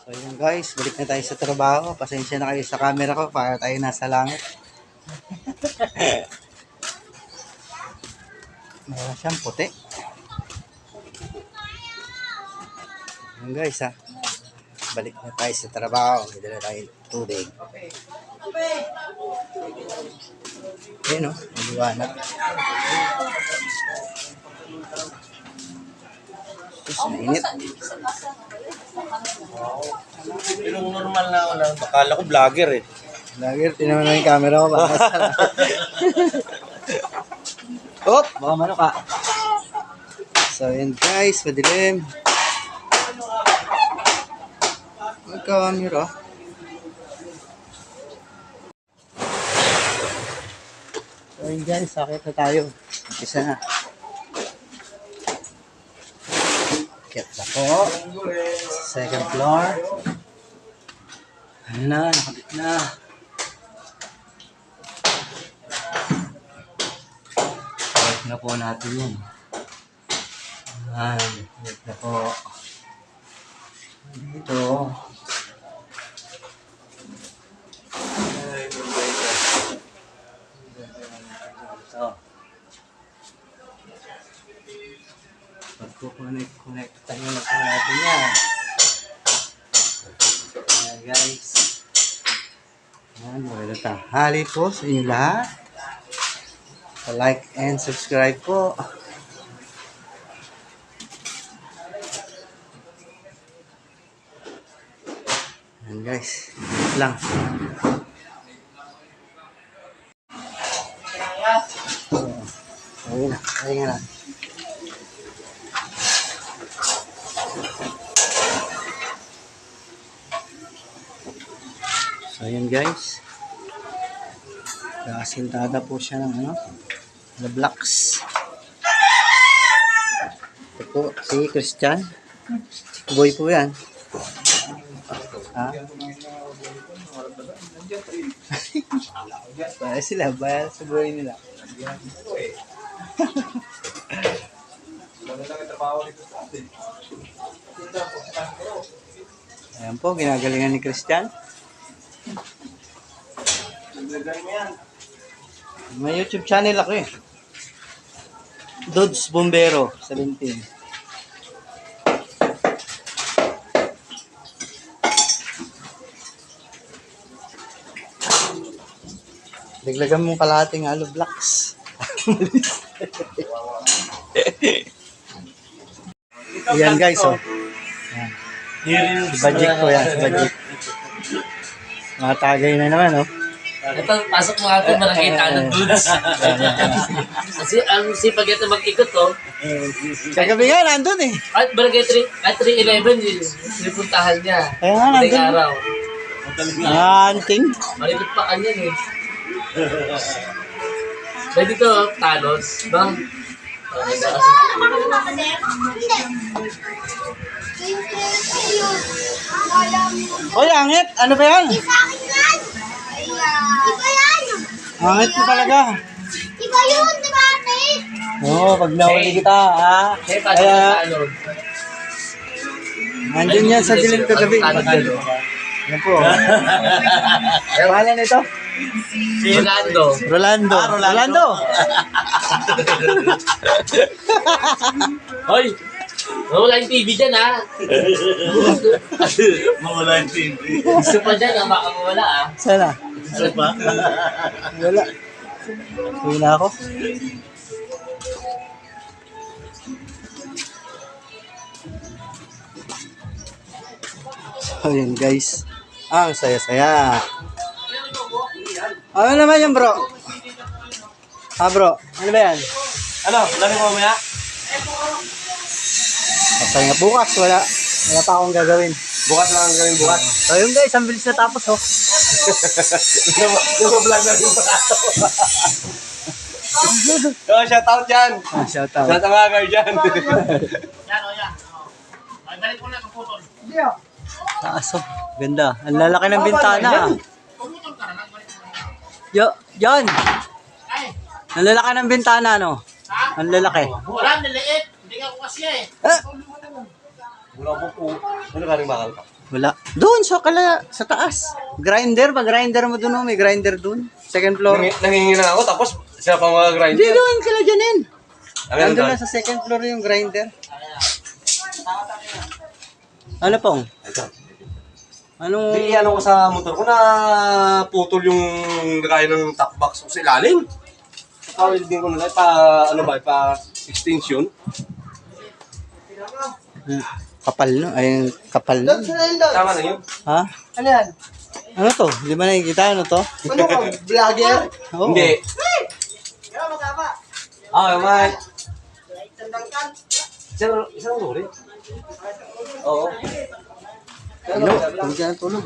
So yun guys, balik na tayo sa trabaho. Pasensya na kayo sa camera ko para tayo nasa langit. Meron siyang puti. Yun guys ha. Balik na tayo sa trabaho. Hindi na tayo tubig. Ayun o, maliwanag. Mainit. Pero normal na ako lang. Akala ko vlogger eh. Vlogger, tinaman na yung camera ko. Oh, baka mano ka. So yun guys, madilim. Magka-camera. So yun guys, sakit na tayo. Isa na. Kit na po. Second floor. Ano na, nakabit na. Balik na po natin yan. Ayan, balik na po. Dito. Ito. Pagkukonect tayo na po natin yan. Ayan guys. Ayan, magandang tanghali po sa inyo lahat. Like and subscribe po. Ayan guys. Lang. Ayun na. Ayun na. So ayan guys. Kasintada po siya ng ano, the blocks. Ito po si Christian. Boy po yan. Ha? Baya sila, baya sa boy nila. Ayan po, ginagalingan ni Christian. May YouTube channel ako eh. Dudes Bombero 17. Daglagan mong kalahating alo blocks. Ayan guys oh. Ayan. Si Bajik po yan, si Bajik. Mga tagay na naman oh. Ito, pasok mo ato, makakita ng dudes. Kasi ang sipag ito mag-ikot to. Kagabi nga, nandun eh. At barangay 311, nipuntahan niya. Kaya nga, Maling nandun. araw. Anting. Malikot pa kanya eh. Pwede dito, Thanos, ba? Oy, angit. Ano ba yan? Angit ko talaga. Iba yun, di ba ate? Oo, pag nahuli kita, ha? Eh, pasok Kaya, ng Thanos. nandun yan sa dilim kagabi. Yan po. Kaya pangalan nito? Rolando. Rolando. Rolando. Hoy! Mawala yung TV dyan, ha? Mawala yung TV. Gusto pa dyan, ang baka mawala, ha? Sana. Ano pa? Wala. Uwi na ako. So, yun guys. Ang saya-saya. Ano naman yan bro? Bro? Ano ba yan? Ano? Lagi mo mamaya? Papahinga bukas. Wala pa akong gagawin. Bukas lang ang gawin bukas. So yun guys, ang bilis na tapos oh. Nag-vlog na rin pa ako. Oh, shout out dyan. Shout out. Shout out nga kayo dyan. Yan, o yan. Ay, balik mo na ang putol. Taas oh. Ganda. Ang lalaki ng bintana ah. Pumutol ka na, balik mo na. Yan. Ay, Ang lalaki ng bintana no. ha? Ang lalaki. Wala, niliit. Hindi nga ko kasi eh. Ah! Wala po po. Ano ka rin bakal ka? Wala. Doon, sa taas. Grinder, grinder mo doon, may grinder doon. Second floor. Nangingi na ako, tapos sila pa mga grinder. Hindi doon, kila dyanin. Ano Nandun doon? na sa second floor yung grinder. Ano pong? Ito. Anong... Hindi, ano ko sa motor ko na putol yung gaya ng top box ko sa ilalim. Pa-welding ko na lang, pa extension. Kapal no? Ay, kapal no? Tama na yun. Ha? Ano yan? Ano to? Di ba nakikita? Ano to? Ano ka? Vlogger? Oo. Hindi. Ah, may. Isang lori. Oo. Ano? Tulog yan, tulog.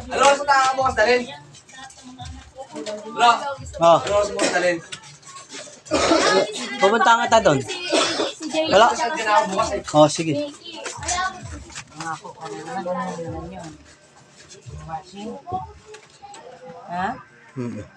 Ano oras mo tayo bukas dalhin? Bro, Oh, ano oras mo bukas dalhin? pupunta nga ta doon. Si Jay. Wala. Oh, sige. Ha? Hmm.